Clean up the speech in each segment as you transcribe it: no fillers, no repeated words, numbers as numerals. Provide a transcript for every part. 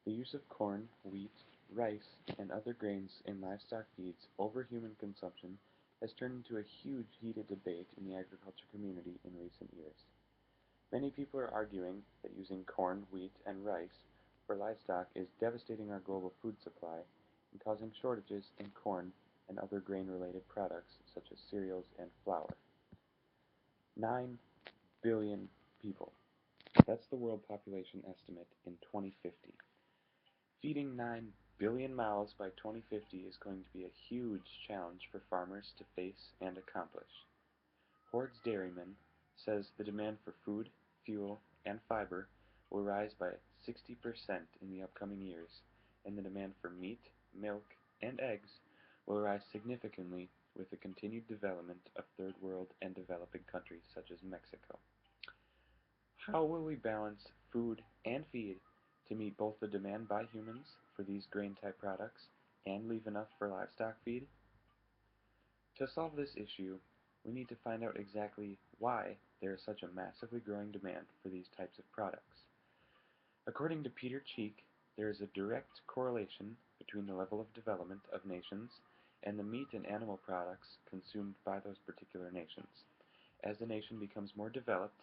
The use of corn, wheat, rice, and other grains in livestock feeds over human consumption has turned into a huge heated debate in the agriculture community in recent years. Many people are arguing that using corn, wheat, and rice for livestock is devastating our global food supply and causing shortages in corn and other grain-related products such as cereals and flour. 9 billion people. That's the world population estimate in 2050. Feeding 9 billion mouths by 2050 is going to be a huge challenge for farmers to face and accomplish. Horde's dairyman says the demand for food, fuel, and fiber will rise by 60% in the upcoming years, and the demand for meat, milk, and eggs will rise significantly with the continued development of third world and developing countries such as Mexico. How will we balance food and feed to meet both the demand by humans for these grain-type products and leave enough for livestock feed? To solve this issue, we need to find out exactly why there is such a massively growing demand for these types of products. According to Peter Cheek, there is a direct correlation between the level of development of nations and the meat and animal products consumed by those particular nations. As the nation becomes more developed,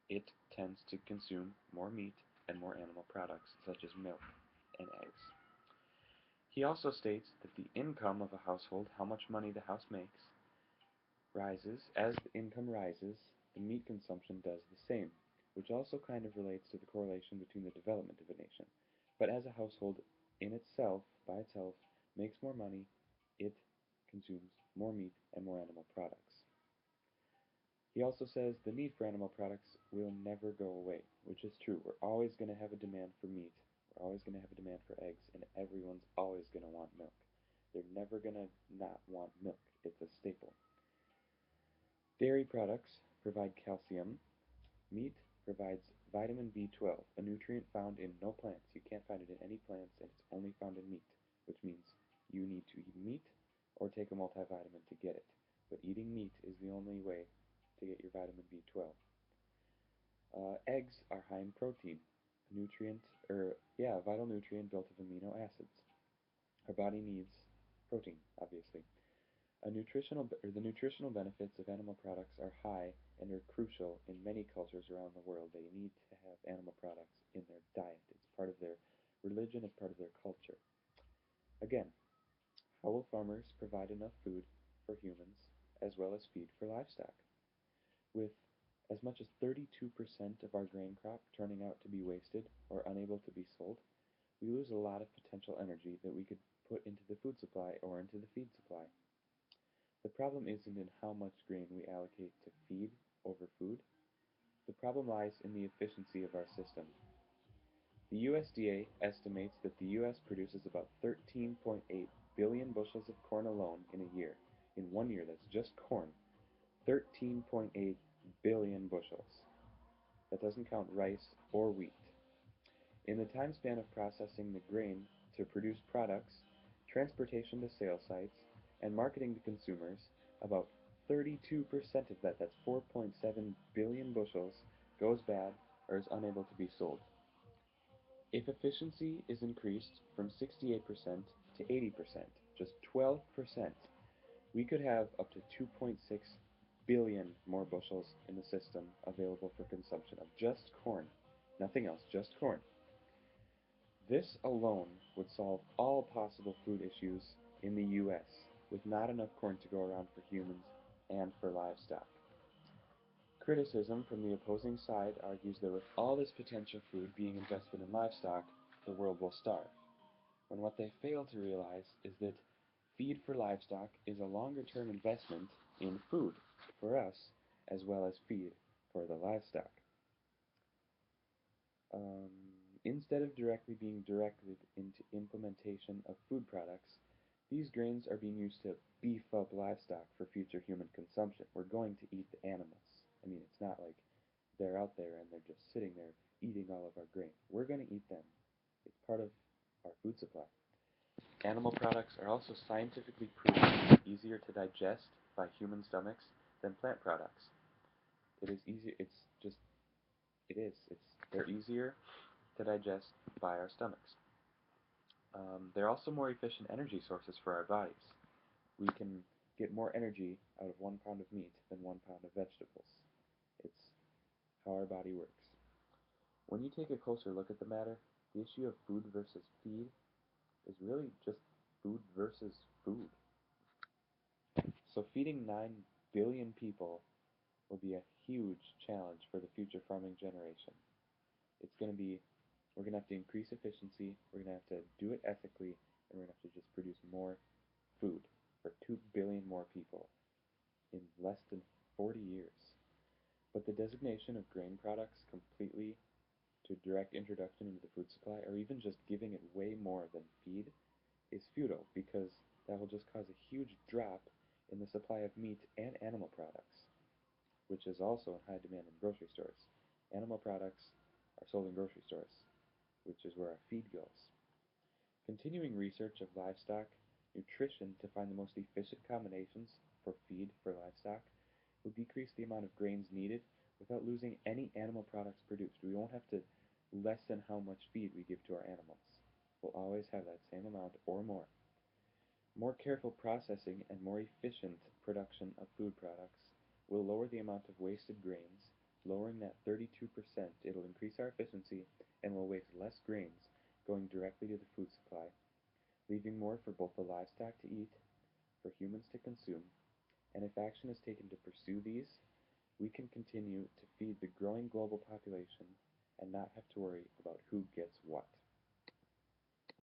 it tends to consume more meat and more animal products, such as milk and eggs. He also states that the income of a household, how much money the house makes, rises. As the income rises, the meat consumption does the same, which also kind of relates to the correlation between the development of a nation. But as a household in itself, by itself, makes more money, it consumes more meat and more animal products. He also says the need for animal products will never go away, which is true. We're always going to have a demand for meat. We're always going to have a demand for eggs, and everyone's always going to want milk. They're never going to not want milk. It's a staple. Dairy products provide calcium. Meat provides vitamin B12, a nutrient found in no plants. You can't find it in any plants, and it's only found in meat, which means you need to eat meat or take a multivitamin to get it. But eating meat is the only way to get your vitamin B12. Eggs are high in protein, a vital nutrient built of amino acids. Our body needs protein, obviously. The nutritional benefits of animal products are high and are crucial in many cultures around the world. They need to have animal products in their diet. It's part of their religion, it's part of their culture. Again, how will farmers provide enough food for humans as well as feed for livestock? With as much as 32% of our grain crop turning out to be wasted or unable to be sold, we lose a lot of potential energy that we could put into the food supply or into the feed supply. The problem isn't in how much grain we allocate to feed over food. The problem lies in the efficiency of our system. The USDA estimates that the US produces about 13.8 billion bushels of corn alone in a year. In 1 year, that's just corn. 13.8 billion bushels. That doesn't count rice or wheat. In the time span of processing the grain to produce products, transportation to sale sites, and marketing to consumers, about 32% of that's 4.7 billion bushels, goes bad or is unable to be sold. If efficiency is increased from 68% to 80%, just 12%, we could have up to 2.6 billion more bushels in the system available for consumption of just corn. Nothing else, just corn. This alone would solve all possible food issues in the US, with not enough corn to go around for humans and for livestock. Criticism from the opposing side argues that with all this potential food being invested in livestock, the world will starve, when what they fail to realize is that feed for livestock is a longer-term investment in food for us, as well as feed for the livestock. Instead of directly being directed into implementation of food products, these grains are being used to beef up livestock for future human consumption. We're going to eat the animals. I mean, it's not like they're out there and they're just sitting there eating all of our grain. We're going to eat them. It's part of our food supply. Animal products are also scientifically proven easier to digest by human stomachs than plant products. It is easier. They're easier to digest by our stomachs. They're also more efficient energy sources for our bodies. We can get more energy out of 1 pound of meat than 1 pound of vegetables. It's how our body works. When you take a closer look at the matter, the issue of food versus feed is really just food versus food. So feeding 9 billion people will be a huge challenge for the future farming generation. It's going to be, we're going to have to increase efficiency, we're going to have to do it ethically, and we're going to have to just produce more food for 2 billion more people in less than 40 years. But the designation of grain products completely to direct introduction into the food supply, or even just giving it way more than feed, is futile because that will just cause a huge drop in the supply of meat and animal products, which is also in high demand in grocery stores. Animal products are sold in grocery stores, which is where our feed goes. Continuing research of livestock nutrition to find the most efficient combinations for feed for livestock will decrease the amount of grains needed without losing any animal products produced. We won't have to lessen how much feed we give to our animals. We'll always have that same amount or more. More careful processing and more efficient production of food products will lower the amount of wasted grains, lowering that 32%. It'll increase our efficiency and will waste less grains going directly to the food supply, leaving more for both the livestock to eat, for humans to consume, and if action is taken to pursue these, we can continue to feed the growing global population and not have to worry about who gets what.